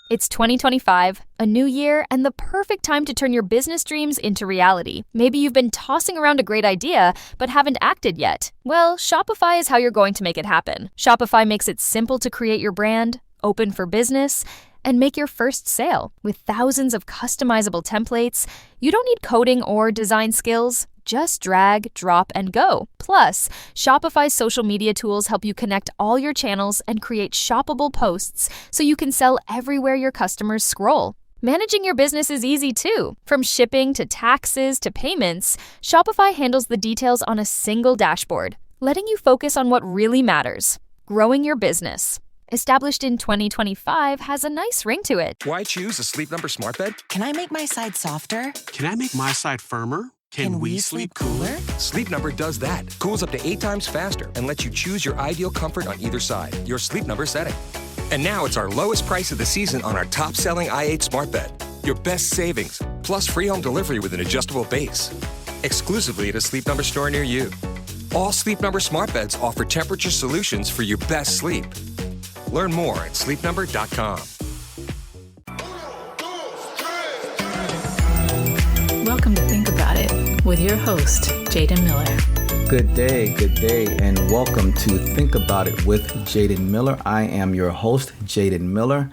It's 2025, a new year, and the perfect time to turn your business dreams into reality. Maybe you've been tossing around a great idea, but haven't acted yet. Well, Shopify is how you're going to make it happen. Shopify makes it simple to create your brand, open for business, and make your first sale. With thousands of customizable templates, you don't need coding or design skills. Just drag, drop, and go. Plus, Shopify's social media tools help you connect all your channels and create shoppable posts so you can sell everywhere your customers scroll. Managing your business is easy too. From shipping to taxes to payments, Shopify handles the details on a single dashboard, letting you focus on what really matters: growing your business. Established in 2025 has a nice ring to it. Why choose a Sleep Number smart bed? Can I make my side softer? Can I make my side firmer? Can we sleep cooler? Sleep Number does that. Cools up to 8 times faster and lets you choose your ideal comfort on either side. Your Sleep Number setting. And now it's our lowest price of the season on our top-selling i8 smart bed. Your best savings, plus free home delivery with an adjustable base. Exclusively at a Sleep Number store near you. All Sleep Number smart beds offer temperature solutions for your best sleep. Learn more at sleepnumber.com. Welcome to Think About It with your host, Jaden Miller. Good day, and welcome to Think About It with Jaden Miller. I am your host, Jaden Miller.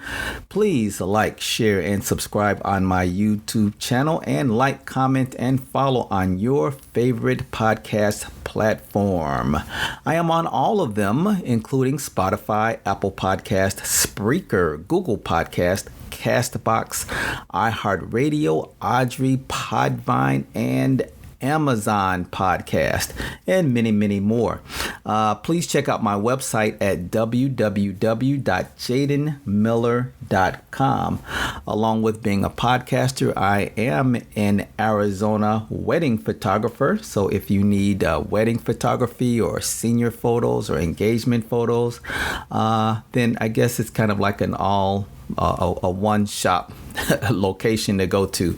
Please like, share, and subscribe on my YouTube channel, and like, comment, and follow on your favorite podcast platform. I am on all of them, including Spotify, Apple Podcast, Spreaker, Google Podcast, Castbox, iHeartRadio, Audrey, Podvine, and Amazon Podcast, and many, many more. Please check out my website at www.jadenmiller.com. Along with being a podcaster, I am an Arizona wedding photographer. So if you need wedding photography or senior photos or engagement photos, then I guess it's kind of like a one-shop location to go to.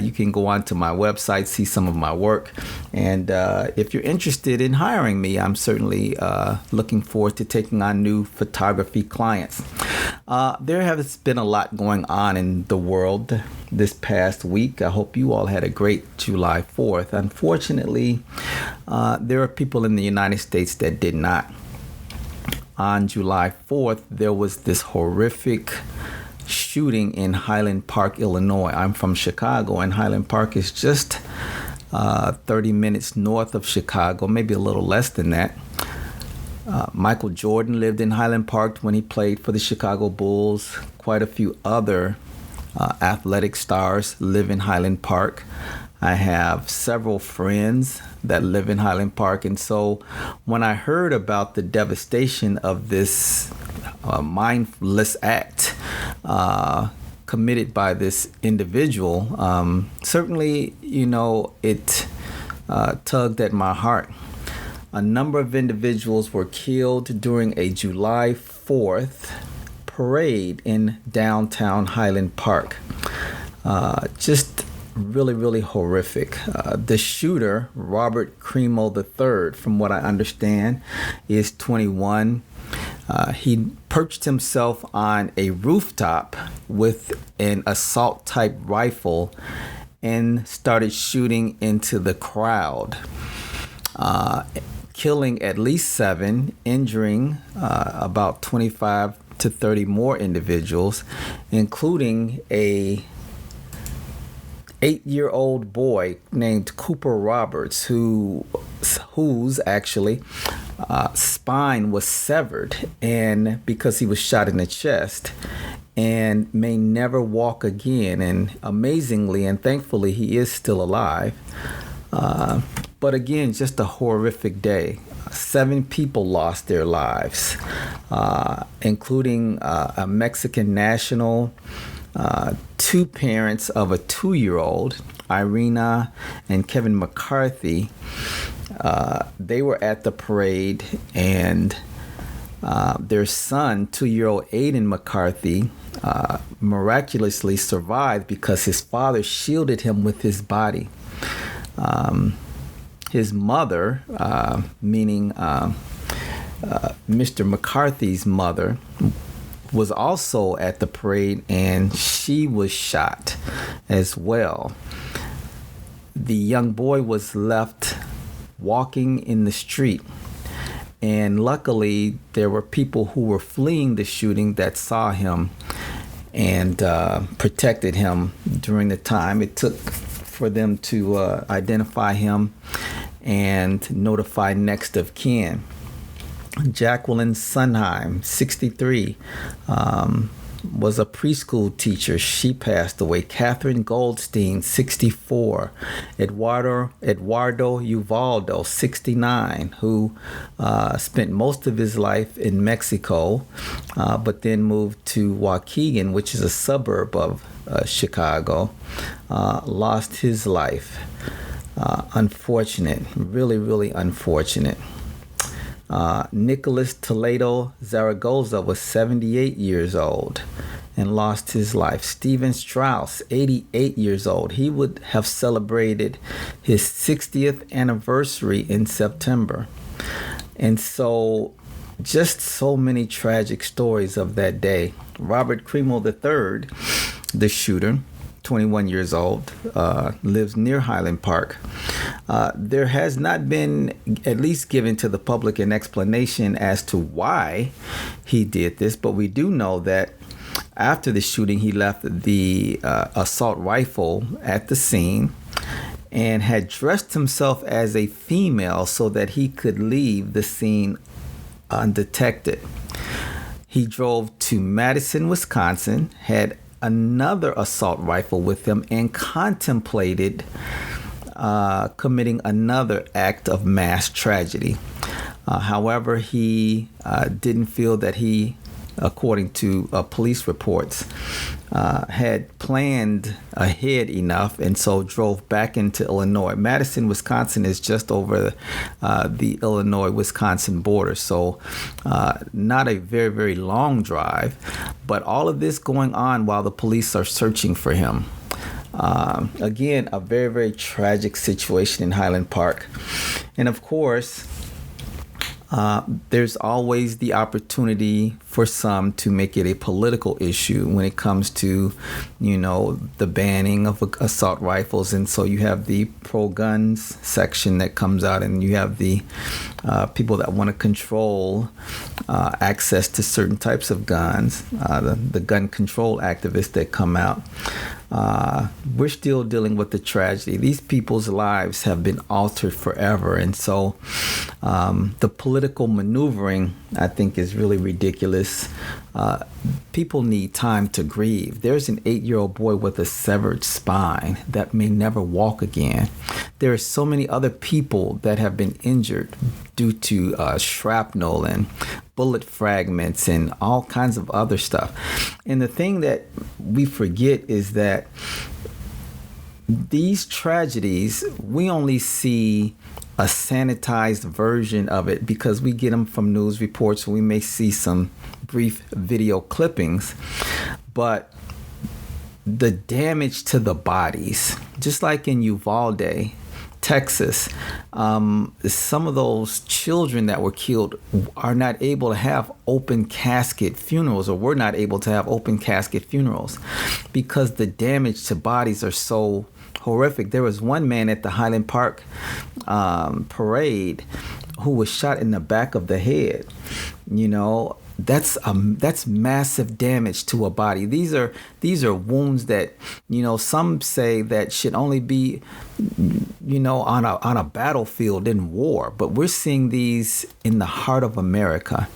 You can go onto my website, see some of my work, and if you're interested in hiring me, I'm certainly looking forward to taking on new photography clients. There has been a lot going on in the world this past week. I hope you all had a great July 4th. Unfortunately, there are people in the United States that did not. On July 4th, there was this horrific shooting in Highland Park, Illinois. I'm from Chicago, and Highland Park is just 30 minutes north of Chicago, maybe a little less than that. Michael Jordan lived in Highland Park when he played for the Chicago Bulls. Quite a few other athletic stars live in Highland Park. I have several friends that live in Highland Park, and so when I heard about the devastation of this mindless act committed by this individual, certainly, it tugged at my heart. A number of individuals were killed during a July 4th parade in downtown Highland Park. Just really, really horrific. The shooter, Robert Cremo III, from what I understand, is 21. He perched himself on a rooftop with an assault-type rifle and started shooting into the crowd, killing at least 7, injuring about 25 to 30 more individuals, including a 8-year-old boy named Cooper Roberts, whose actually spine was severed, and because he was shot in the chest, and may never walk again. And amazingly and thankfully, he is still alive. But again, just a horrific day. 7 people lost their lives, including a Mexican national, 2 parents of a 2-year-old, Irina and Kevin McCarthy. They were at the parade, and their son, 2-year-old Aiden McCarthy, miraculously survived because his father shielded him with his body. His mother, meaning Mr. McCarthy's mother, was also at the parade, and she was shot as well. The young boy was left walking in the street, and luckily there were people who were fleeing the shooting that saw him and protected him during the time it took for them to identify him and notify next of kin. Jacqueline Sunheim, 63, was a preschool teacher. She passed away. Catherine Goldstein, 64. Eduardo Uvaldo, 69, who spent most of his life in Mexico, but then moved to Waukegan, which is a suburb of Chicago, lost his life. Unfortunate, really, really unfortunate. Nicholas Toledo Zaragoza was 78 years old and lost his life. Stephen Strauss, 88 years old. He would have celebrated his 60th anniversary in September. And so, just so many tragic stories of that day. Robert Cremo III, the shooter, 21 years old, lives near Highland Park. There has not been, at least given to the public, an explanation as to why he did this, but we do know that after the shooting, he left the assault rifle at the scene and had dressed himself as a female so that he could leave the scene undetected. He drove to Madison, Wisconsin, had another assault rifle with him, and contemplated committing another act of mass tragedy. However, he didn't feel that he, according to police reports, had planned ahead enough, and so drove back into Illinois. Madison, Wisconsin is just over the Illinois-Wisconsin border, so not a very, very long drive, but all of this going on while the police are searching for him. Again, a very, very tragic situation in Highland Park. And of course, there's always the opportunity for some to make it a political issue when it comes to, the banning of assault rifles. And so you have the pro-guns section that comes out, and you have the people that want to control access to certain types of guns, the gun control activists that come out. We're still dealing with the tragedy. These people's lives have been altered forever. And so the political maneuvering, I think, is really ridiculous. People need time to grieve. There's an 8-year-old boy with a severed spine that may never walk again. There are so many other people that have been injured due to shrapnel and bullet fragments and all kinds of other stuff. And the thing that we forget is that these tragedies, we only see a sanitized version of it because we get them from news reports. We may see some brief video clippings, but the damage to the bodies, just like in Uvalde, Texas, some of those children that were killed are not able to have open casket funerals, or were not able to have open casket funerals because the damage to bodies are so horrific. There was one man at the Highland Park parade who was shot in the back of the head. That's massive damage to a body. These are wounds that, some say that should only be, on a battlefield in war, but we're seeing these in the heart of America.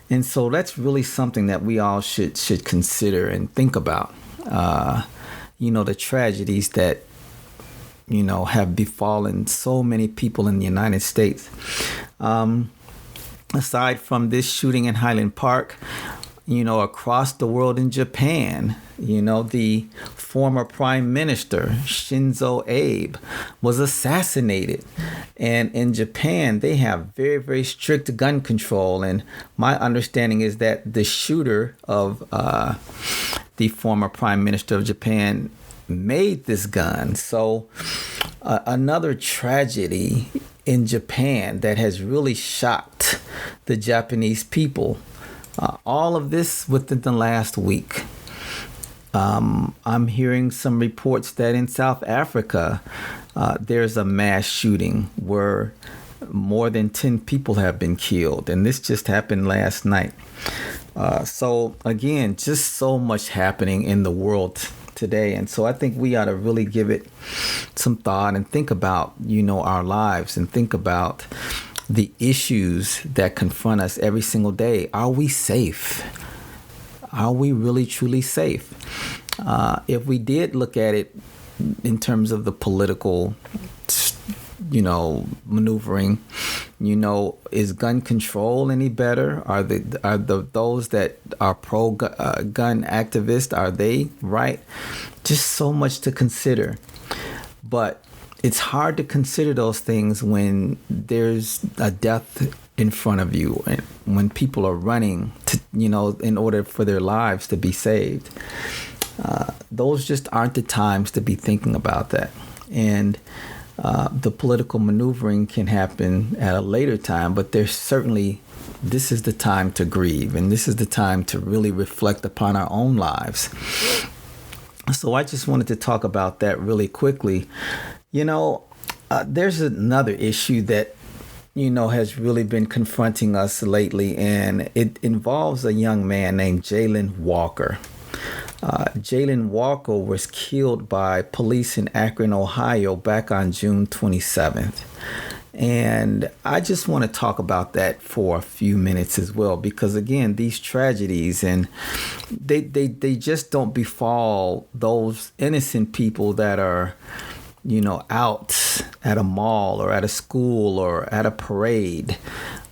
And so that's really something that we all should consider and think about. The tragedies that have befallen so many people in the United States. Aside from this shooting in Highland Park, across the world in Japan, the former Prime Minister Shinzo Abe was assassinated. And in Japan, they have very, very strict gun control. And my understanding is that the shooter of the former Prime Minister of Japan made this gun. So another tragedy in Japan that has really shocked the Japanese people. All of this within the last week. I'm hearing some reports that in South Africa, there's a mass shooting where more than 10 people have been killed. And this just happened last night. So again, just so much happening in the world today. And so I think we ought to really give it some thought and think about, our lives and think about the issues that confront us every single day. Are we safe? Are we really truly safe? If we did look at it in terms of the political, maneuvering, is gun control any better? Are those that are pro gun activists, are they right? Just so much to consider. But it's hard to consider those things when there's a death in front of you and when people are running to, in order for their lives to be saved. Those just aren't the times to be thinking about that. And the political maneuvering can happen at a later time, but this is the time to grieve, and this is the time to really reflect upon our own lives. So I just wanted to talk about that really quickly. There's another issue that, has really been confronting us lately, and it involves a young man named Jayland Walker. Jayland Walker was killed by police in Akron, Ohio back on June 27th. And I just want to talk about that for a few minutes as well, because again, these tragedies, and they just don't befall those innocent people that are, out at a mall or at a school or at a parade.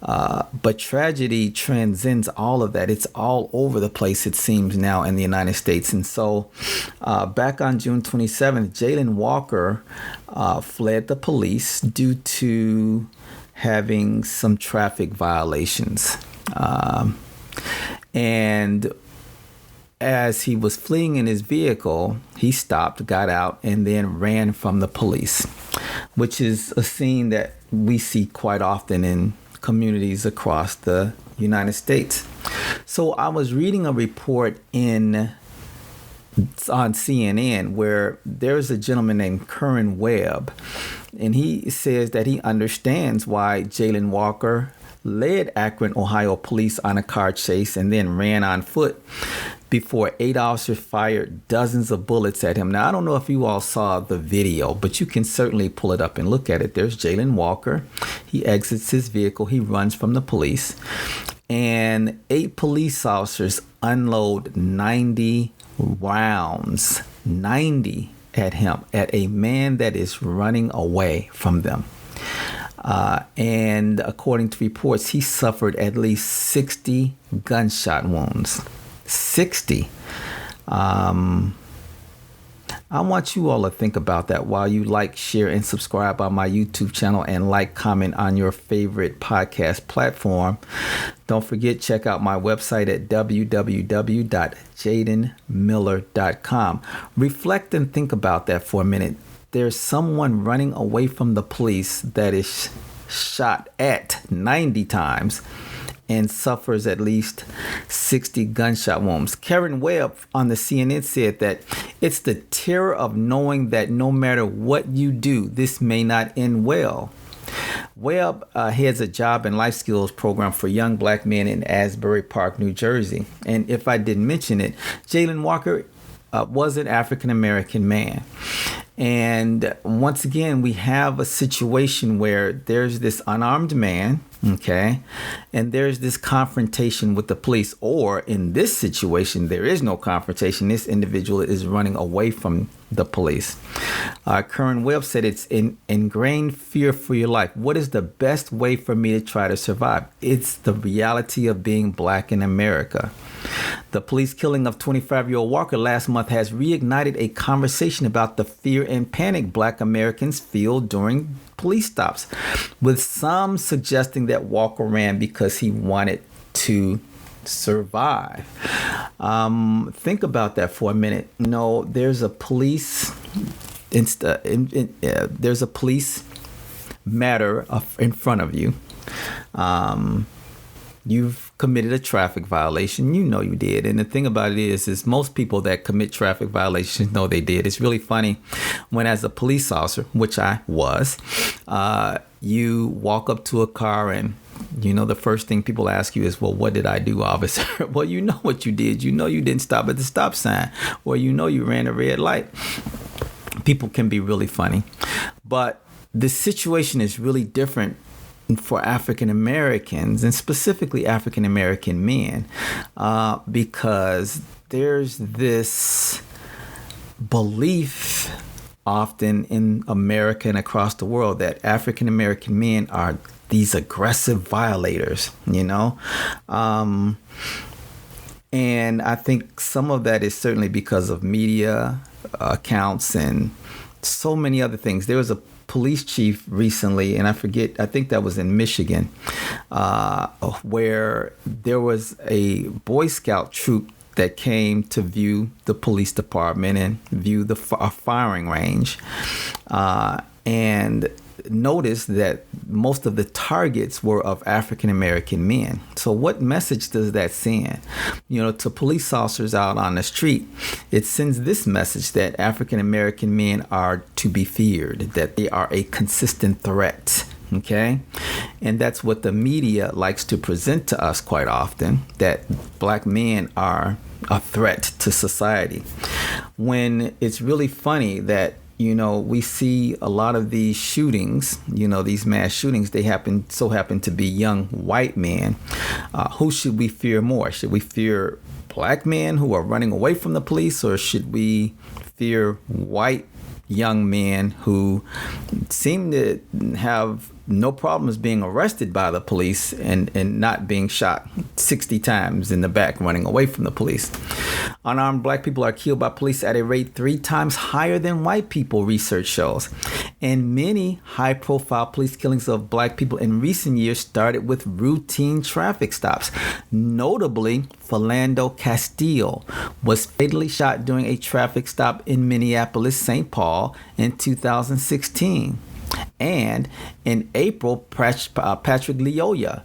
But tragedy transcends all of that. It's all over the place, it seems, now in the United States. And so back on June 27th, Jayland Walker fled the police due to having some traffic violations. And as he was fleeing in his vehicle, he stopped, got out, and then ran from the police, which is a scene that we see quite often in communities across the United States. So I was reading a report on CNN where there's a gentleman named Curran Webb, and he says that he understands why Jayland Walker led Akron, Ohio police on a car chase and then ran on foot before 8 officers fired dozens of bullets at him. Now, I don't know if you all saw the video, but you can certainly pull it up and look at it. There's Jayland Walker. He exits his vehicle. He runs from the police. And 8 police officers unload 90 rounds, 90 at him, at a man that is running away from them. And according to reports, he suffered at least 60 gunshot wounds. 60. I want you all to think about that while you like, share, and subscribe on my YouTube channel, and like, comment on your favorite podcast platform. Don't forget, check out my website at www.jadenmiller.com. Reflect and think about that for a minute. There's someone running away from the police that is shot at 90 times and suffers at least 60 gunshot wounds. Curran Webb on the CNN said that it's the terror of knowing that no matter what you do, this may not end well. Webb heads a job and life skills program for young black men in Asbury Park, New Jersey. And if I didn't mention it, Jayland Walker was an African-American man. And once again, we have a situation where there's this unarmed man, okay, and there's this confrontation with the police. Or in this situation, there is no confrontation. This individual is running away from the police. Curran Webb said it's ingrained fear for your life. What is the best way for me to try to survive? It's the reality of being black in America. The police killing of 25-year-old Walker last month has reignited a conversation about the fear and panic black Americans feel during police stops, with some suggesting that Walker ran because he wanted to survive. Think about that for a minute. There's a police there's a police matter in front of you. You've committed a traffic violation. You know you did. And the thing about it is most people that commit traffic violations know they did. It's really funny when, as a police officer, which I was, you walk up to a car and the first thing people ask you is, well, what did I do, officer? Well, you know what you did. You know you didn't stop at the stop sign. Or you know you ran a red light. People can be really funny. But the situation is really different for African Americans, and specifically African American men, because there's this belief often in America and across the world that African American men are these aggressive violators, and I think some of that is certainly because of media accounts and so many other things. There was a police chief recently, and I think that was in Michigan, where there was a Boy Scout troop that came to view the police department and view the firing range, and noticed that most of the targets were of African American men. So what message does that send? To police officers out on the street, it sends this message that African American men are to be feared, that they are a consistent threat. Okay. And that's what the media likes to present to us quite often, that black men are a threat to society. When it's really funny that we see a lot of these shootings, these mass shootings, they happen to be young white men. Who should we fear more? Should we fear black men who are running away from the police, or should we fear white young men who seem to have no problems being arrested by the police and not being shot 60 times in the back running away from the police? Unarmed black people are killed by police at a rate 3 times higher than white people, research shows. And many high-profile police killings of black people in recent years started with routine traffic stops. Notably, Philando Castile was fatally shot during a traffic stop in Minneapolis, St. Paul in 2016. And in April, Patrick Lyoya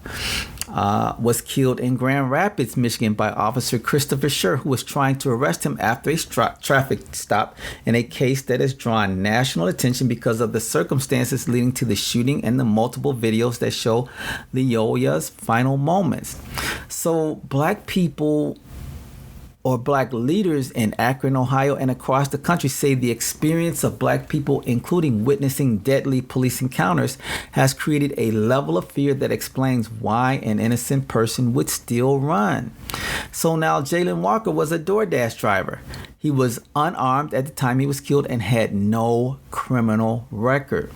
was killed in Grand Rapids, Michigan by Officer Christopher Scher, who was trying to arrest him after a traffic stop in a case that has drawn national attention because of the circumstances leading to the shooting and the multiple videos that show Lyoya's final moments. So black people, or black leaders in Akron, Ohio, and across the country say the experience of black people, including witnessing deadly police encounters, has created a level of fear that explains why an innocent person would still run. So now Jayland Walker was a DoorDash driver. He was unarmed at the time he was killed and had no criminal record.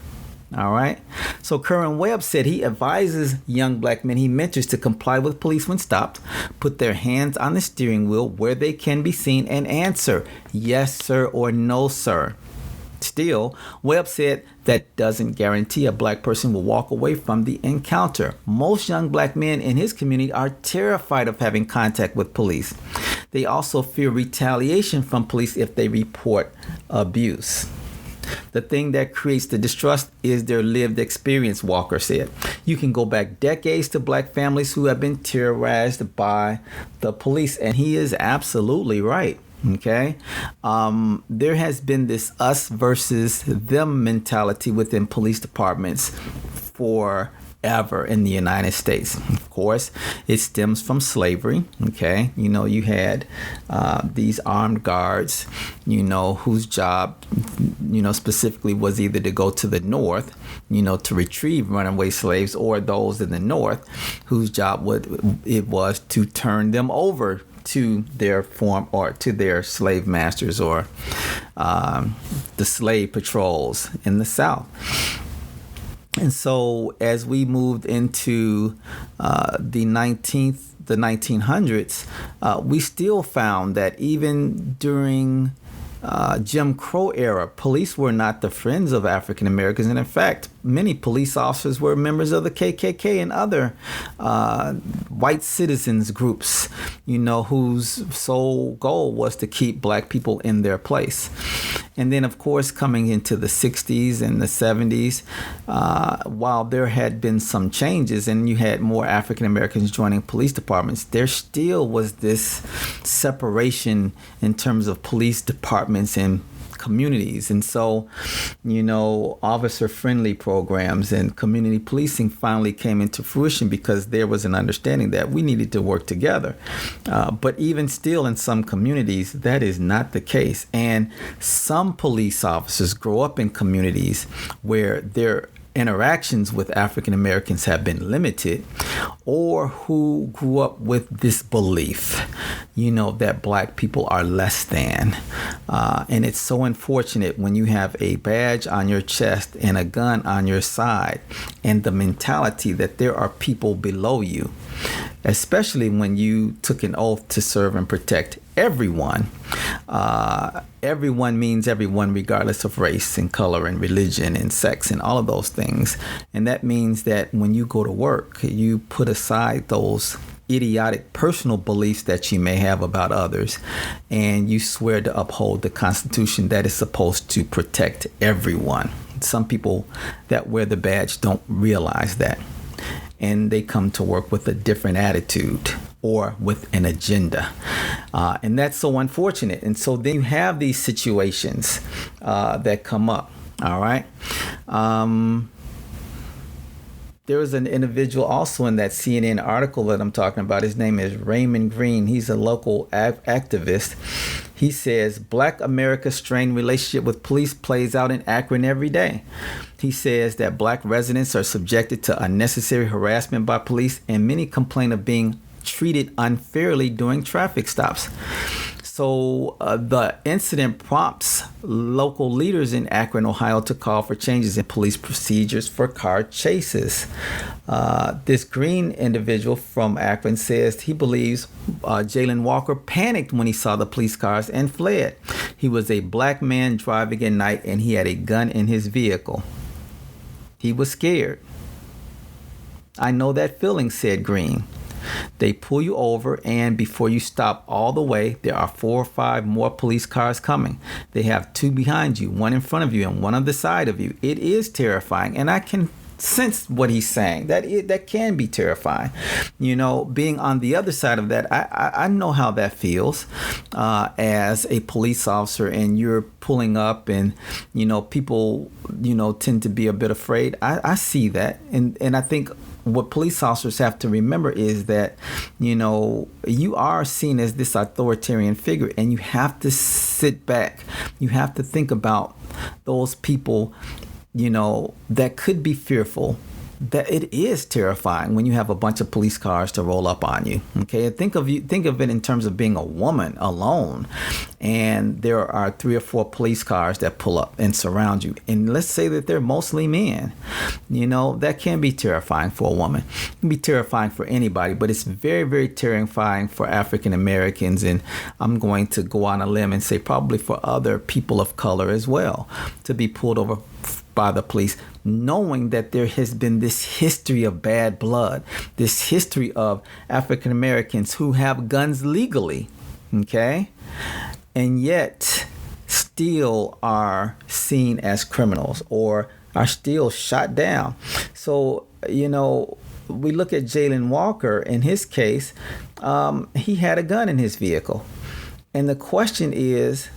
All right. So Curran Webb said he advises young black men he mentors to comply with police when stopped, put their hands on the steering wheel where they can be seen, and answer yes, sir, or no, sir. Still, Webb said that doesn't guarantee a black person will walk away from the encounter. Most young black men in his community are terrified of having contact with police. They also fear retaliation from police if they report abuse. The thing that creates the distrust is their lived experience, Walker said. You can go back decades to black families who have been terrorized by the police, and he is absolutely right. Okay. There has been this us versus them mentality within police departments forever in the United States. Of course, it stems from slavery. Okay. You had these armed guards, whose job, specifically was either to go to the north, to retrieve runaway slaves, or those in the north whose job was to turn them over to their form or to their slave masters, or the slave patrols in the South. And so as we moved into the 1900s, we still found that even during Jim Crow era, police were not the friends of African Americans. And in fact, many police officers were members of the KKK and other white citizens groups, whose sole goal was to keep black people in their place. And then, of course, coming into the 60s and the 70s, while there had been some changes and you had more African Americans joining police departments, there still was this separation in terms of police departments and communities. And so, officer-friendly programs and community policing finally came into fruition because there was an understanding that we needed to work together. But even still, in some communities, that is not the case. And some police officers grow up in communities where their interactions with African Americans have been limited, or who grew up with this belief, that black people are less than. And it's so unfortunate when you have a badge on your chest and a gun on your side and the mentality that there are people below you, especially when you took an oath to serve and protect everyone. Everyone means everyone, regardless of race and color and religion and sex and all of those things. And that means that when you go to work, you put aside those idiotic personal beliefs that you may have about others, and you swear to uphold the Constitution that is supposed to protect everyone. Some people that wear the badge don't realize that, and they come to work with a different attitude or with an agenda. And that's so unfortunate. And so then you have these situations that come up. All right. There was an individual also in that CNN article that I'm talking about. His name is Raymond Green. He's a local activist. He says, Black America's strained relationship with police plays out in Akron every day. He says that black residents are subjected to unnecessary harassment by police, and many complain of being treated unfairly during traffic stops. So the incident prompts local leaders in Akron, Ohio, to call for changes in police procedures for car chases. This Green individual from Akron says he believes Jalen Walker panicked when he saw the police cars and fled. He was a black man driving at night, and he had a gun in his vehicle. He was scared. I know that feeling, said Green. They pull you over, and before you stop all the way, there are 4 or 5 more police cars coming. They have 2 behind you, 1 in front of you, and 1 on the side of you. It is terrifying, and I can sense what he's saying. That can be terrifying. Being on the other side of that, I know how that feels as a police officer, and you're pulling up, and people tend to be a bit afraid. I see that, and I think what police officers have to remember is that, you are seen as this authoritarian figure, and you have to sit back. You have to think about those people, that could be fearful. That it is terrifying when you have a bunch of police cars to roll up on you. Okay, think of it in terms of being a woman alone, and there are 3 or 4 police cars that pull up and surround you. And let's say that they're mostly men. That can be terrifying for a woman. It can be terrifying for anybody, but it's very, very terrifying for African Americans, and I'm going to go on a limb and say probably for other people of color as well, to be pulled over by the police, knowing that there has been this history of bad blood, this history of African Americans who have guns legally, okay, and yet still are seen as criminals or are still shot down. So, we look at Jalen Walker. In his case, he had a gun in his vehicle. And the question is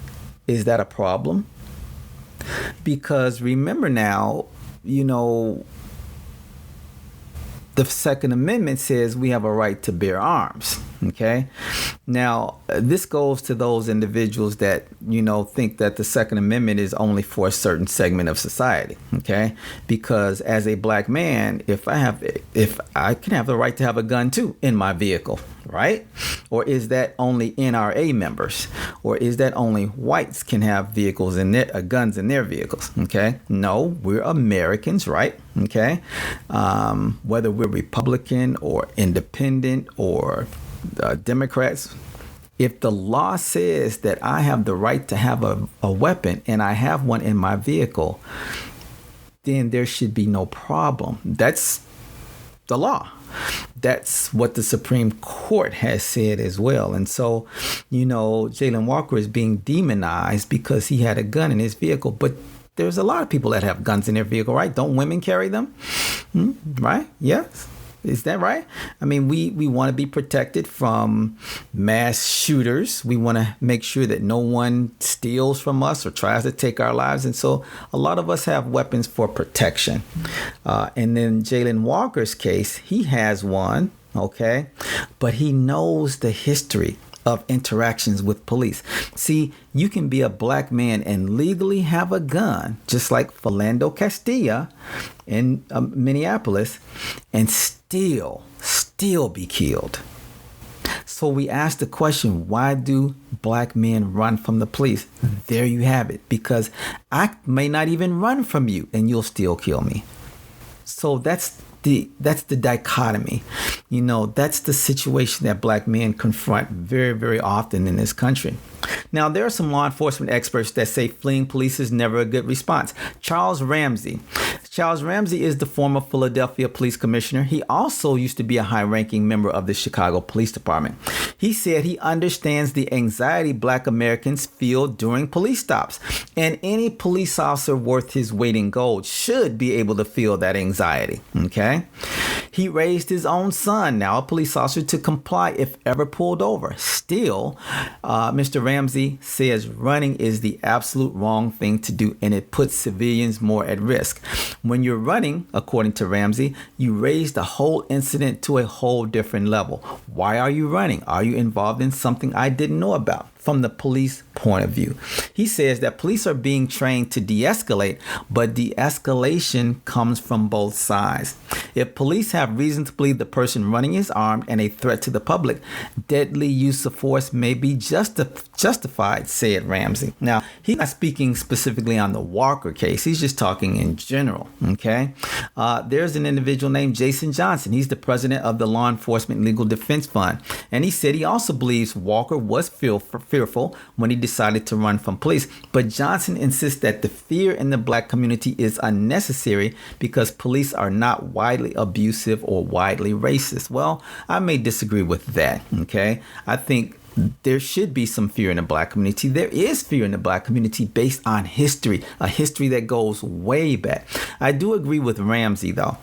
that a problem? Because remember now, the Second Amendment says we have a right to bear arms. Okay. Now, this goes to those individuals that, think that the Second Amendment is only for a certain segment of society. Okay. Because as a black man, if I can have the right to have a gun too in my vehicle, right? Or is that only NRA members? Or is that only whites can have vehicles in their guns in their vehicles? Okay. No, we're Americans, right? Okay. Whether we're Republican or independent or Democrats, if the law says that I have the right to have a weapon and I have one in my vehicle, then there should be no problem. That's the law. That's what the Supreme Court has said as well. And so, Jayland Walker is being demonized because he had a gun in his vehicle. But there's a lot of people that have guns in their vehicle, right? Don't women carry them? Right? Yes. Is that right? I mean, we want to be protected from mass shooters. We want to make sure that no one steals from us or tries to take our lives. And so a lot of us have weapons for protection. And then Jayland Walker's case, he has one, okay? But he knows the history of interactions with police. See, you can be a black man and legally have a gun, just like Philando Castilla in Minneapolis, and still be killed. So we ask the question, why do black men run from the police? There you have it, because I may not even run from you and you'll still kill me. So that's the dichotomy. That's the situation that black men confront very, very often in this country. Now, there are some law enforcement experts that say fleeing police is never a good response. Charles Ramsey is the former Philadelphia police commissioner. He also used to be a high-ranking member of the Chicago Police Department. He said he understands the anxiety black Americans feel during police stops, and any police officer worth his weight in gold should be able to feel that anxiety. Okay? He raised his own son, now a police officer, to comply if ever pulled over. Still, Mr. Ramsey says running is the absolute wrong thing to do, and it puts civilians more at risk. When you're running, according to Ramsey, you raise the whole incident to a whole different level. Why are you running? Are you involved in something I didn't know about? From the police point of view, he says that police are being trained to de-escalate, but de-escalation comes from both sides. If police have reason to believe the person running is armed and a threat to the public, deadly use of force may be justified, said Ramsey. Now, he's not speaking specifically on the Walker case. He's just talking in general, okay? There's an individual named Jason Johnson. He's the president of the Law Enforcement Legal Defense Fund, and he said he also believes Walker was fearful when he decided to run from police. But Johnson insists that the fear in the black community is unnecessary because police are not widely abusive or widely racist. Well, I may disagree with that, okay? I think there should be some fear in the black community. There is fear in the black community based on history, a history that goes way back. I do agree with Ramsey, though,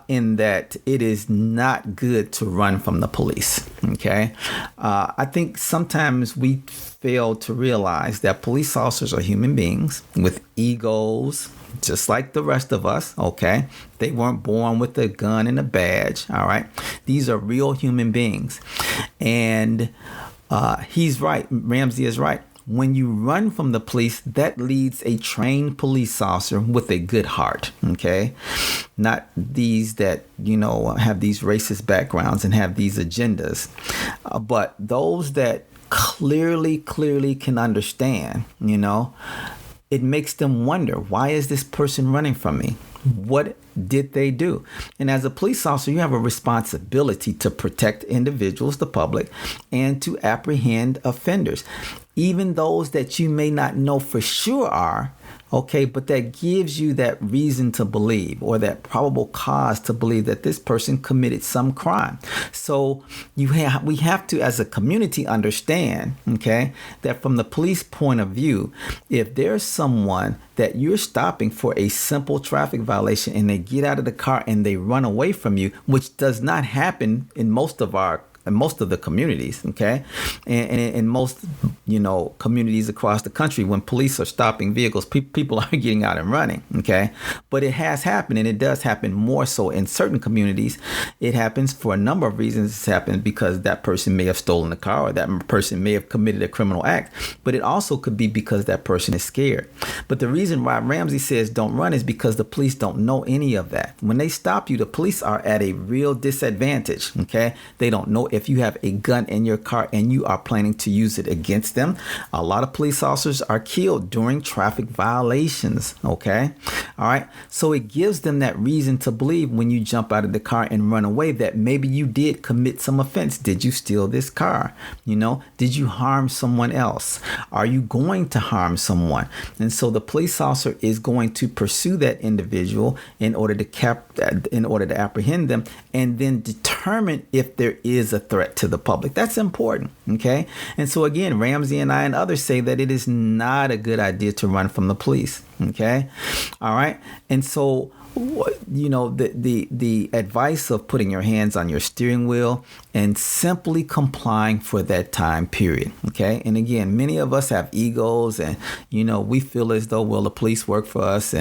in that it is not good to run from the police. Okay. I think sometimes we fail to realize that police officers are human beings with egos, just like the rest of us, okay? They weren't born with a gun and a badge, all right? These are real human beings. And he's right. Ramsey is right. When you run from the police, that leads a trained police officer with a good heart, okay? Not these that, have these racist backgrounds and have these agendas, but those that clearly can understand, it makes them wonder, why is this person running from me? What did they do? And as a police officer, you have a responsibility to protect individuals, the public, and to apprehend offenders, even those that you may not know for sure are, okay, but that gives you that reason to believe or that probable cause to believe that this person committed some crime. So we have to, as a community, understand, okay, that from the police point of view, if there's someone that you're stopping for a simple traffic violation and they get out of the car and they run away from you, which does not happen in most of the communities, okay? And in most, communities across the country, when police are stopping vehicles, people are getting out and running, okay? But it has happened, and it does happen more so in certain communities. It happens for a number of reasons. It's happened because that person may have stolen the car or that person may have committed a criminal act, but it also could be because that person is scared. But the reason why Ramsey says don't run is because the police don't know any of that. When they stop you, the police are at a real disadvantage, okay? They don't know if you have a gun in your car and you are planning to use it against them. A lot of police officers are killed during traffic violations. Okay. All right. So it gives them that reason to believe when you jump out of the car and run away that maybe you did commit some offense. Did you steal this car? Did you harm someone else? Are you going to harm someone? And so the police officer is going to pursue that individual in order to apprehend them and then determine if there is a threat to the public. That's important. Okay. And so again, Ramsey and I and others say that it is not a good idea to run from the police. Okay. All right. And so the advice of putting your hands on your steering wheel and simply complying for that time period. Okay. And again, many of us have egos and, we feel as though, well, the police work for us.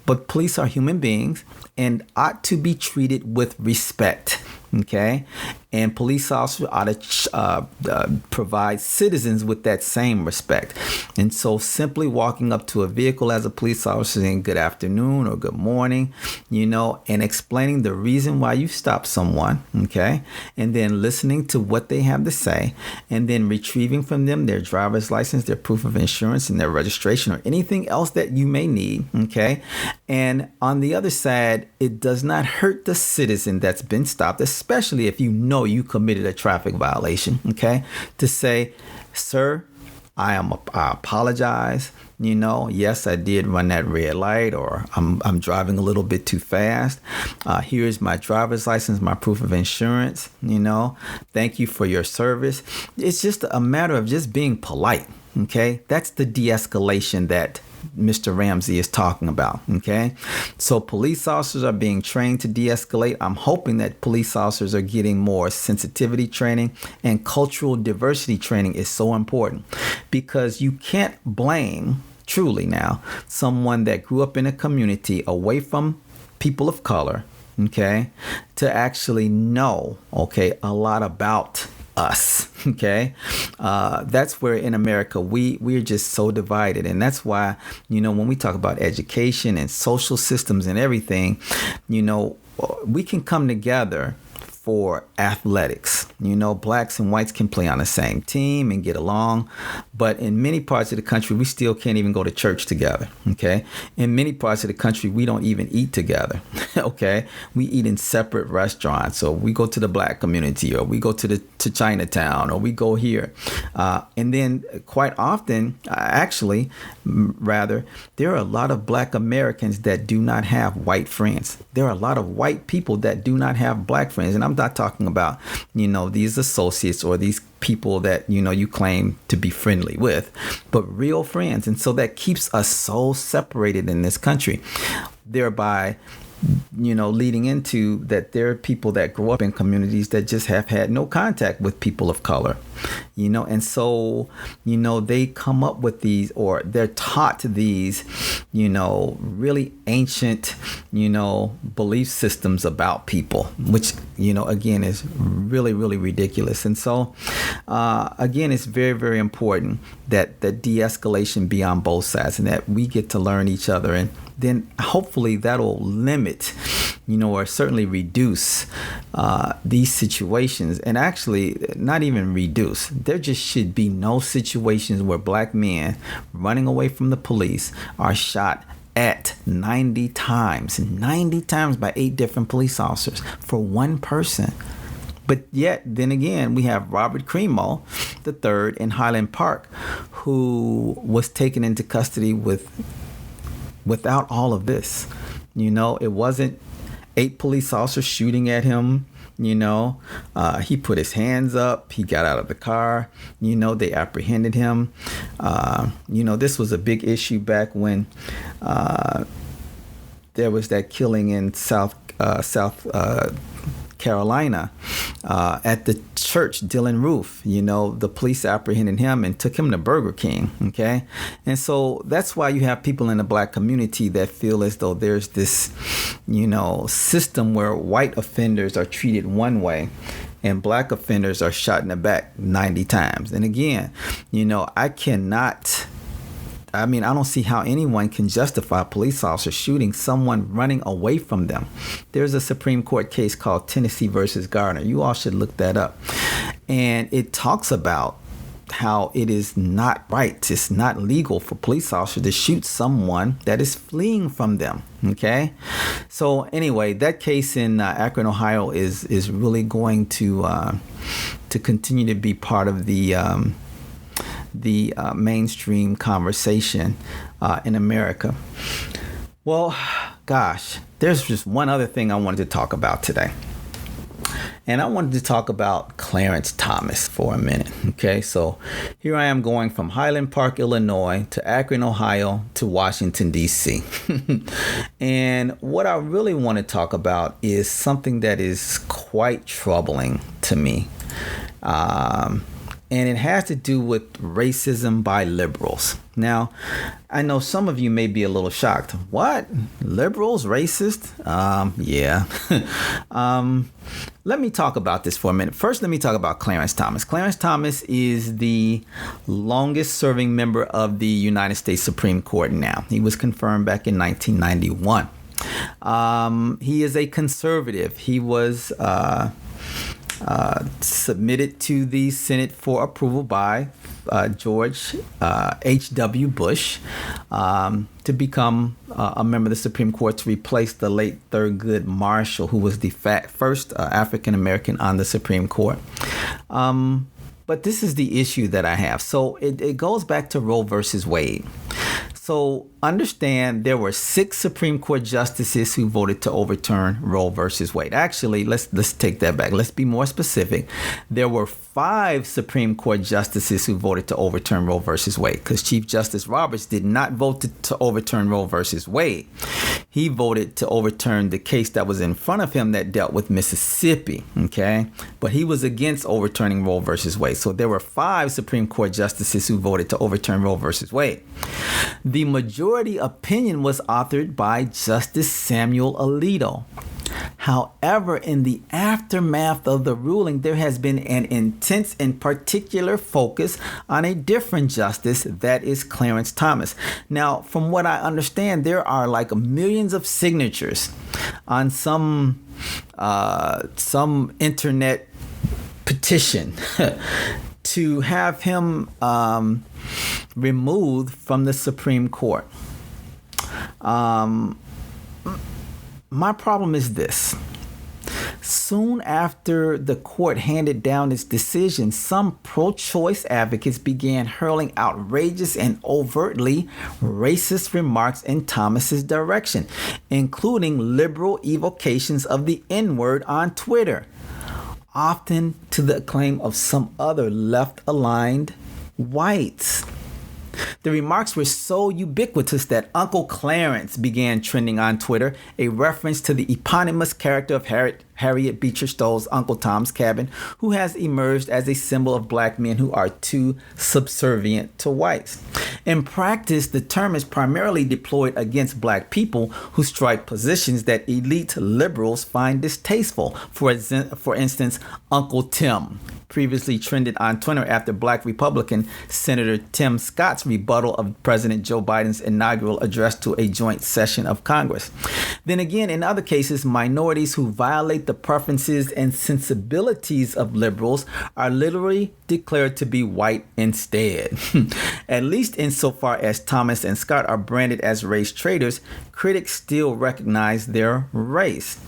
But police are human beings and ought to be treated with respect. Okay. And police officers ought to provide citizens with that same respect. And so simply walking up to a vehicle as a police officer saying good afternoon or good morning, and explaining the reason why you stopped someone. Okay. And then listening to what they have to say and then retrieving from them their driver's license, their proof of insurance and their registration or anything else that you may need. Okay. And on the other side, it does not hurt the citizen that's been stopped, especially if you committed a traffic violation, okay, to say, sir, I apologize. Yes, I did run that red light, or I'm driving a little bit too fast. Here's my driver's license, my proof of insurance. Thank you for your service. It's just a matter of just being polite. Okay, that's the de-escalation that Mr. Ramsey is talking about. Okay, so police officers are being trained to de-escalate. I'm hoping that police officers are getting more sensitivity training, and cultural diversity training is so important because you can't blame truly now someone that grew up in a community away from people of color, okay, to actually know, okay, a lot about us. Okay. That's where in America, we're just so divided. And that's why, when we talk about education and social systems and everything, we can come together for athletics. Blacks and whites can play on the same team and get along. But in many parts of the country, we still can't even go to church together. Okay. In many parts of the country, we don't even eat together. Okay. We eat in separate restaurants. So we go to the black community, or we go to Chinatown, or we go here. And then quite often, there are a lot of black Americans that do not have white friends. There are a lot of white people that do not have black friends. And I'm not talking about, these associates or these people that, you claim to be friendly with, but real friends. And so that keeps us so separated in this country, thereby leading into that there are people that grow up in communities that just have had no contact with people of color, and so, they come up with these, or they're taught these, really ancient, belief systems about people, which, again, is really, really ridiculous. And so, again, it's very, very important that the de-escalation be on both sides and that we get to learn each other. And then hopefully that'll limit, or certainly reduce these situations, and actually not even reduce. There just should be no situations where black men running away from the police are shot at 90 times by 8 different police officers for one person. But yet, then again, we have Robert Crimo III in Highland Park, who was taken into custody without all of this. It wasn't 8 police officers shooting at him. He put his hands up. He got out of the car. They apprehended him. This was a big issue back when there was that killing in South Carolina at the church, Dylan Roof. The police apprehended him and took him to Burger King. Okay. And so that's why you have people in the black community that feel as though there's this, system where white offenders are treated one way and black offenders are shot in the back 90 times. And again, I cannot I mean, I don't see how anyone can justify a police officer shooting someone running away from them. There's a Supreme Court case called Tennessee versus Garner. You all should look that up. And it talks about how it is not right. It's not legal for police officers to shoot someone that is fleeing from them. Okay. So anyway, that case in Akron, Ohio is really going to continue to be part of the mainstream conversation in America. Well, gosh, there's just one other thing I wanted to talk about today. And I wanted to talk about Clarence Thomas for a minute. Okay, so here I am going from Highland Park, Illinois to Akron, Ohio to Washington, D.C. And what I really want to talk about is something that is quite troubling to me. And it has to do with racism by liberals. Now, I know some of you may be a little shocked. What? Liberals? Racist? Yeah. Let me talk about this for a minute. First, let me talk about Clarence Thomas. Clarence Thomas is the longest serving member of the United States Supreme Court now. He was confirmed back in 1991. He is a conservative. He was submitted to the Senate for approval by George H.W. Bush to become a member of the Supreme Court to replace the late Thurgood Marshall, who was the first African American on the Supreme Court. But this is the issue that I have. So it goes back to Roe versus Wade. So understand there were 6 Supreme Court justices who voted to overturn Roe versus Wade. Actually, let's take that back. Let's be more specific. There were 5 Supreme Court justices who voted to overturn Roe versus Wade, because Chief Justice Roberts did not vote to overturn Roe versus Wade. He voted to overturn the case that was in front of him that dealt with Mississippi. Okay, but he was against overturning Roe versus Wade. So there were 5 Supreme Court justices who voted to overturn Roe versus Wade. The majority opinion was authored by Justice Samuel Alito. However, in the aftermath of the ruling, there has been an intense and particular focus on a different justice, that is Clarence Thomas. Now, from what I understand, there are like millions of signatures on some internet petition to have him removed from the Supreme Court. My problem is this. Soon after the court handed down its decision, some pro-choice advocates began hurling outrageous and overtly racist remarks in Thomas's direction, including liberal evocations of the N-word on Twitter, often to the acclaim of some other left-aligned whites. The remarks were so ubiquitous that Uncle Clarence began trending on Twitter, a reference to the eponymous character of Harriet Beecher Stowe's Uncle Tom's Cabin, who has emerged as a symbol of black men who are too subservient to whites. In practice, the term is primarily deployed against black people who strike positions that elite liberals find distasteful. For instance, Uncle Tim previously trended on Twitter after black Republican Senator Tim Scott's rebuttal of President Joe Biden's inaugural address to a joint session of Congress. Then again, in other cases, minorities who violate the preferences and sensibilities of liberals are literally declared to be white instead. At least insofar as Thomas and Scott are branded as race traitors, critics still recognize their race.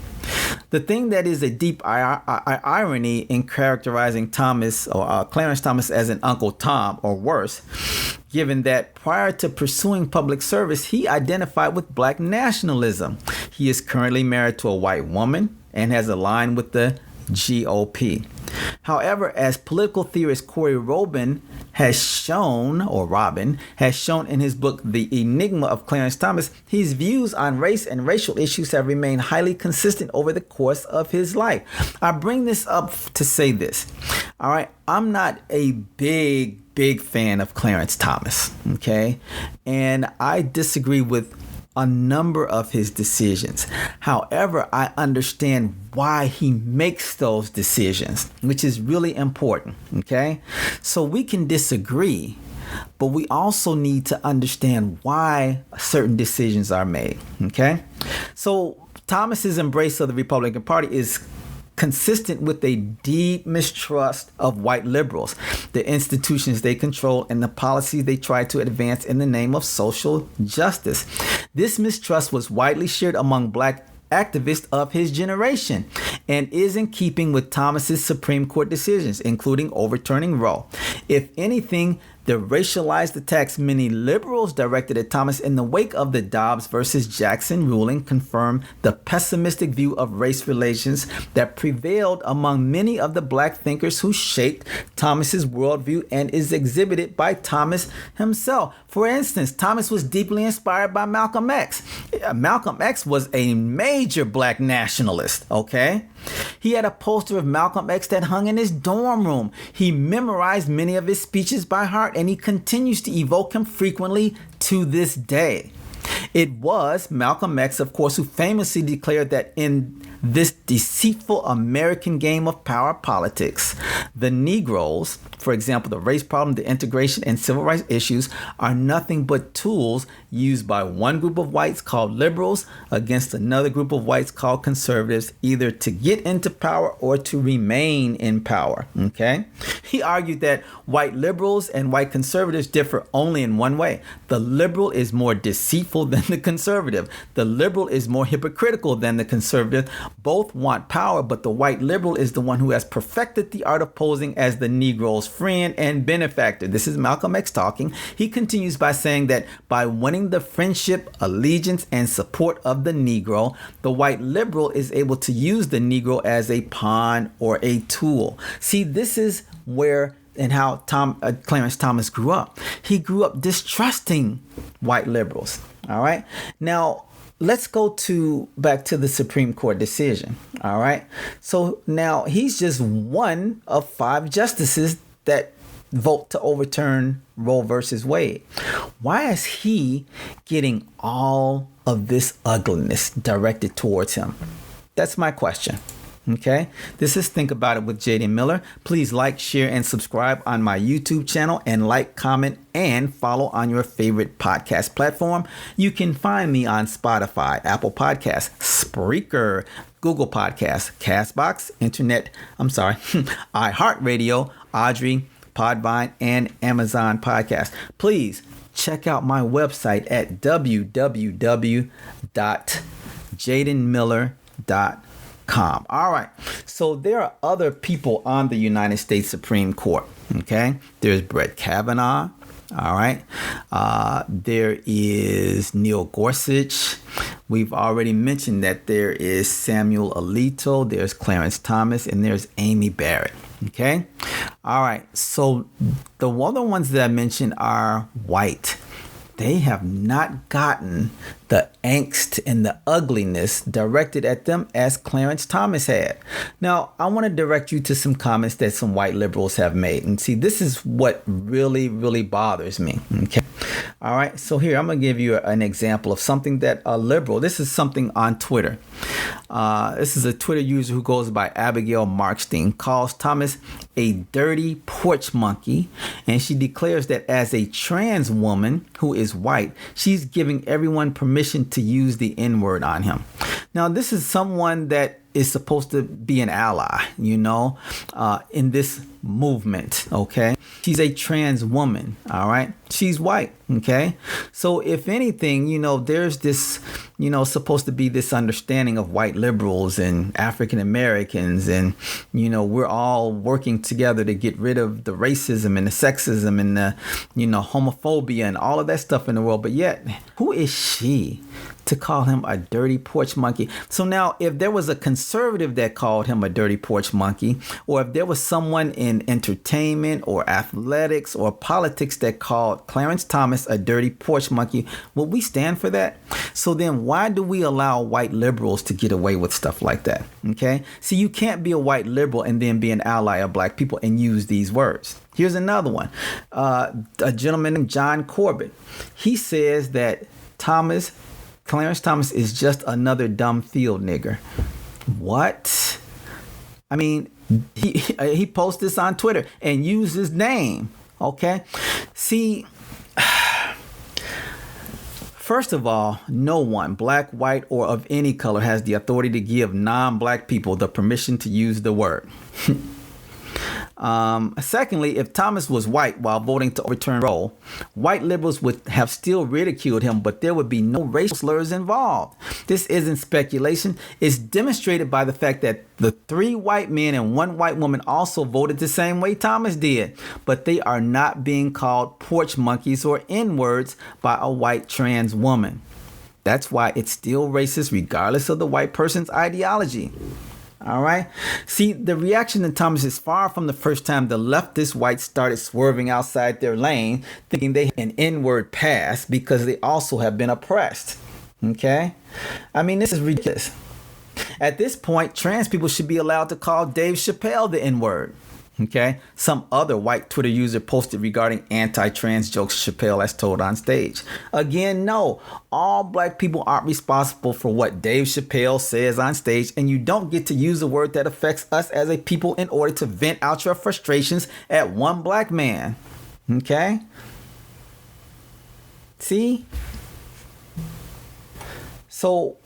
The thing that is a deep irony in characterizing Thomas or Clarence Thomas as an Uncle Tom, or worse, given that prior to pursuing public service, he identified with black nationalism. He is currently married to a white woman and has aligned with the GOP. However, as political theorist Corey Robin has shown in his book, The Enigma of Clarence Thomas, his views on race and racial issues have remained highly consistent over the course of his life. I bring this up to say this. All right, I'm not a big fan of Clarence Thomas, okay? And I disagree with a number of his decisions. However, I understand why he makes those decisions, which is really important, okay? So we can disagree, but we also need to understand why certain decisions are made. Okay? So Thomas's embrace of the Republican Party is consistent with a deep mistrust of white liberals, the institutions they control, and the policies they try to advance in the name of social justice. This mistrust was widely shared among black activists of his generation and is in keeping with Thomas's Supreme Court decisions, including overturning Roe. If anything, the racialized attacks many liberals directed at Thomas in the wake of the Dobbs versus Jackson ruling confirm the pessimistic view of race relations that prevailed among many of the black thinkers who shaped Thomas's worldview and is exhibited by Thomas himself. For instance, Thomas was deeply inspired by Malcolm X. Malcolm X was a major black nationalist, okay? He had a poster of Malcolm X that hung in his dorm room. He memorized many of his speeches by heart, and he continues to evoke him frequently to this day. It was Malcolm X, of course, who famously declared that in this deceitful American game of power politics, the Negroes, for example, the race problem, the integration, and civil rights issues are nothing but tools used by one group of whites called liberals against another group of whites called conservatives, either to get into power or to remain in power. Okay? He argued that white liberals and white conservatives differ only in one way. The liberal is more deceitful than the conservative. The liberal is more hypocritical than the conservative. Both want power, but the white liberal is the one who has perfected the art of posing as the Negro's friend and benefactor. This is Malcolm X talking. He continues by saying that by winning the friendship, allegiance, and support of the Negro, the white liberal is able to use the Negro as a pawn or a tool. See, this is where and how Clarence Thomas grew up. He grew up distrusting white liberals. All right. Now, let's go back to the Supreme Court decision. All right. So now he's just one of 5 justices that vote to overturn Roe versus Wade. Why is he getting all of this ugliness directed towards him? That's my question. Okay, this is Think About It with Jaden Miller. Please like, share, and subscribe on my YouTube channel, and like, comment, and follow on your favorite podcast platform. You can find me on Spotify, Apple Podcasts, Spreaker, Google Podcasts, Castbox, iHeartRadio, Audrey, Podvine, and Amazon Podcast. Please check out my website at www.jadenmiller.com. All right. So there are other people on the United States Supreme Court. Okay. There's Brett Kavanaugh. All right. There is Neil Gorsuch. We've already mentioned that there is Samuel Alito. There's Clarence Thomas, and there's Amy Barrett. Okay. All right. So the other ones that I mentioned are white. They have not gotten the angst and the ugliness directed at them as Clarence Thomas had. Now, I want to direct you to some comments that some white liberals have made. And see, this is what really, really bothers me. Okay. All right. So here, I'm going to give you an example of something that a liberal, this is something on Twitter. This is a Twitter user who goes by Abigail Markstein, calls Thomas a dirty porch monkey. And she declares that as a trans woman who is white, she's giving everyone permission to use the N-word on him. Now, this is someone that is supposed to be an ally, in this movement, okay? She's a trans woman, all right? She's white, okay? So if anything, there's this, supposed to be this understanding of white liberals and African Americans, and, we're all working together to get rid of the racism and the sexism and the, homophobia and all of that stuff in the world. But yet, who is she to call him a dirty porch monkey? So now, if there was a conservative that called him a dirty porch monkey, or if there was someone in entertainment or athletics or politics that called Clarence Thomas a dirty porch monkey, would we stand for that? So then why do we allow white liberals to get away with stuff like that? Okay. See, you can't be a white liberal and then be an ally of black people and use these words. Here's another one. A gentleman named John Corbett. He says that Clarence Thomas is just another dumb field nigger. What? I mean, he posts this on Twitter and used his name, Okay? See, first of all, no one, black, white, or of any color, has the authority to give non-black people the permission to use the word. Secondly, if Thomas was white while voting to overturn Roe, white liberals would have still ridiculed him, but there would be no racial slurs involved. This isn't speculation. It's demonstrated by the fact that the 3 white men and 1 white woman also voted the same way Thomas did, but they are not being called porch monkeys or N-words by a white trans woman. That's why it's still racist regardless of the white person's ideology. All right. See, the reaction to Thomas is far from the first time the leftist whites started swerving outside their lane, thinking they had an N-word pass because they also have been oppressed. Okay. I mean, this is ridiculous. At this point, trans people should be allowed to call Dave Chappelle the N-word. Okay. Some other white Twitter user posted regarding anti-trans jokes Chappelle has told on stage. Again, no, all black people aren't responsible for what Dave Chappelle says on stage, and you don't get to use a word that affects us as a people in order to vent out your frustrations at one black man. Okay? See? So,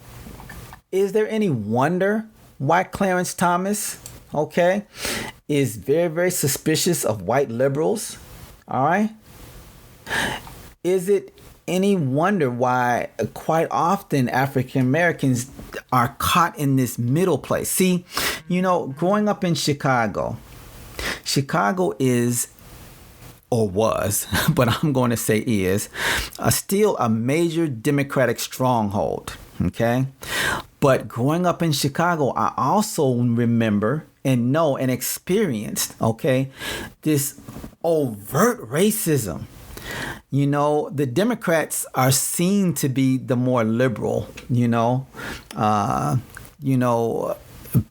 is there any wonder why Clarence Thomas, okay, is very, very suspicious of white liberals? All right. Is it any wonder why quite often African Americans are caught in this middle place? See, growing up in Chicago is, or was, but I'm going to say is, still a major Democratic stronghold. Okay. But growing up in Chicago, I also remember and know and experienced, okay, this overt racism. The Democrats are seen to be the more liberal,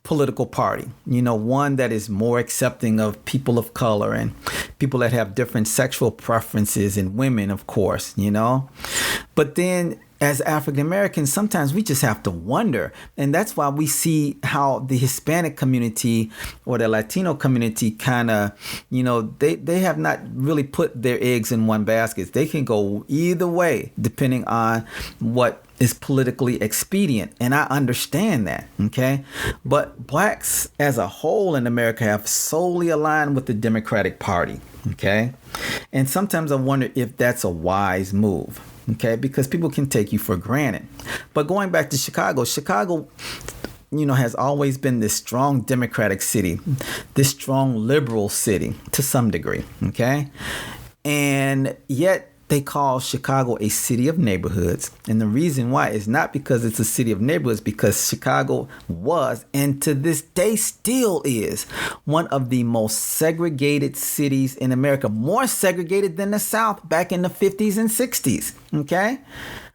political party, one that is more accepting of people of color and people that have different sexual preferences and women, of course, But then as African Americans, sometimes we just have to wonder. And that's why we see how the Hispanic community or the Latino community kind of, they have not really put their eggs in one basket. They can go either way, depending on what is politically expedient. And I understand that. Okay. But blacks as a whole in America have solely aligned with the Democratic Party. Okay. And sometimes I wonder if that's a wise move. Okay, because people can take you for granted. But going back to Chicago, has always been this strong Democratic city, this strong liberal city to some degree. Okay, and yet they call Chicago a city of neighborhoods. And the reason why is not because it's a city of neighborhoods, because Chicago was, and to this day still is, one of the most segregated cities in America, more segregated than the South back in the 50s and 60s. Okay.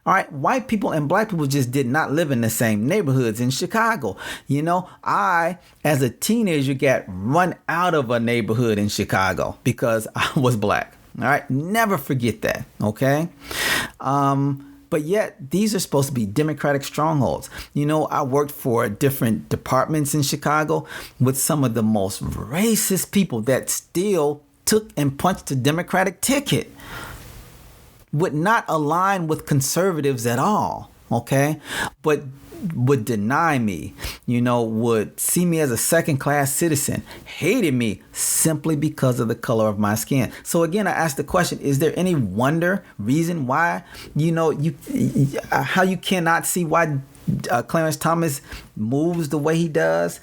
All right. White people and black people just did not live in the same neighborhoods in Chicago. I, as a teenager, got run out of a neighborhood in Chicago because I was black. All right. Never forget that. OK. But yet these are supposed to be Democratic strongholds. I worked for different departments in Chicago with some of the most racist people that still took and punched the Democratic ticket. Would not align with conservatives at all. OK, but would deny me, would see me as a second-class citizen, hated me simply because of the color of my skin. So again, I ask the question, is there any reason why, how you cannot see why Clarence Thomas moves the way he does?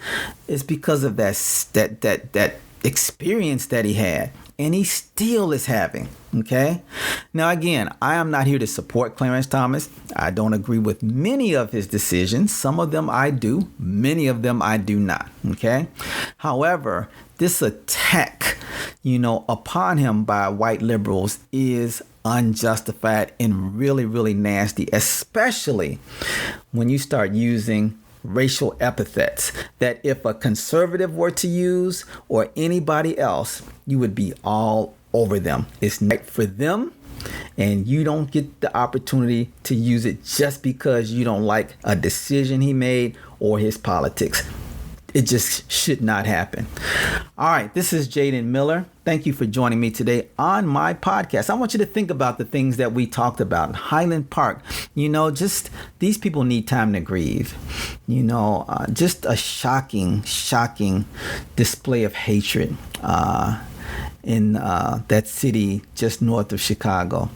It's because of that experience that he had. And he still is having. Okay. Now, again, I am not here to support Clarence Thomas. I don't agree with many of his decisions. Some of them I do. Many of them I do not. Okay. However, this attack, upon him by white liberals is unjustified and really, really nasty, especially when you start using racial epithets that if a conservative were to use or anybody else, you would be all over them. It's not for them, and you don't get the opportunity to use it just because you don't like a decision he made or his politics. It just should not happen. All right, this is Jaden Miller. Thank you for joining me today on my podcast. I want you to think about the things that we talked about in Highland Park. Just these people need time to grieve. Just a shocking display of hatred in that city just north of Chicago.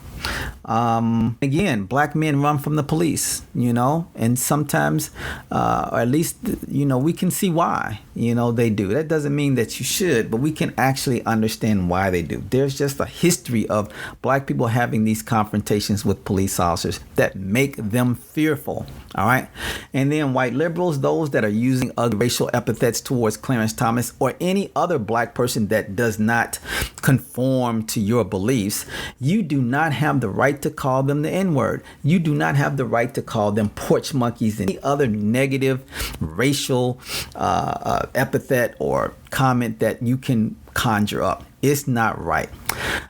Again, black men run from the police, and sometimes, or at least, we can see why, they do. That doesn't mean that you should, but we can actually understand why they do. There's just a history of black people having these confrontations with police officers that make them fearful. All right. And then white liberals, those that are using ugly racial epithets towards Clarence Thomas or any other black person that does not conform to your beliefs, you do not have the right to call them the N-word. You do not have the right to call them porch monkeys and any other negative racial epithet or comment that you can conjure up. It's not right.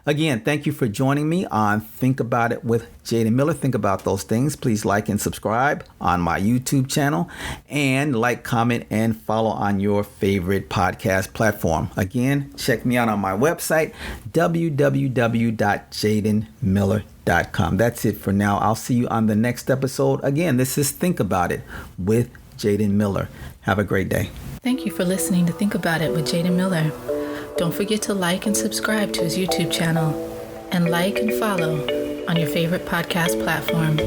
Again, thank you for joining me on Think About It with Jaden Miller. Think about those things. Please like and subscribe on my YouTube channel, and like, comment, and follow on your favorite podcast platform. Again, check me out on my website, www.jadenmiller.com. That's it for now. I'll see you on the next episode. Again, this is Think About It with Jaden Miller. Have a great day. Thank you for listening to Think About It with Jaden Miller. Don't forget to like and subscribe to his YouTube channel, and like and follow on your favorite podcast platform.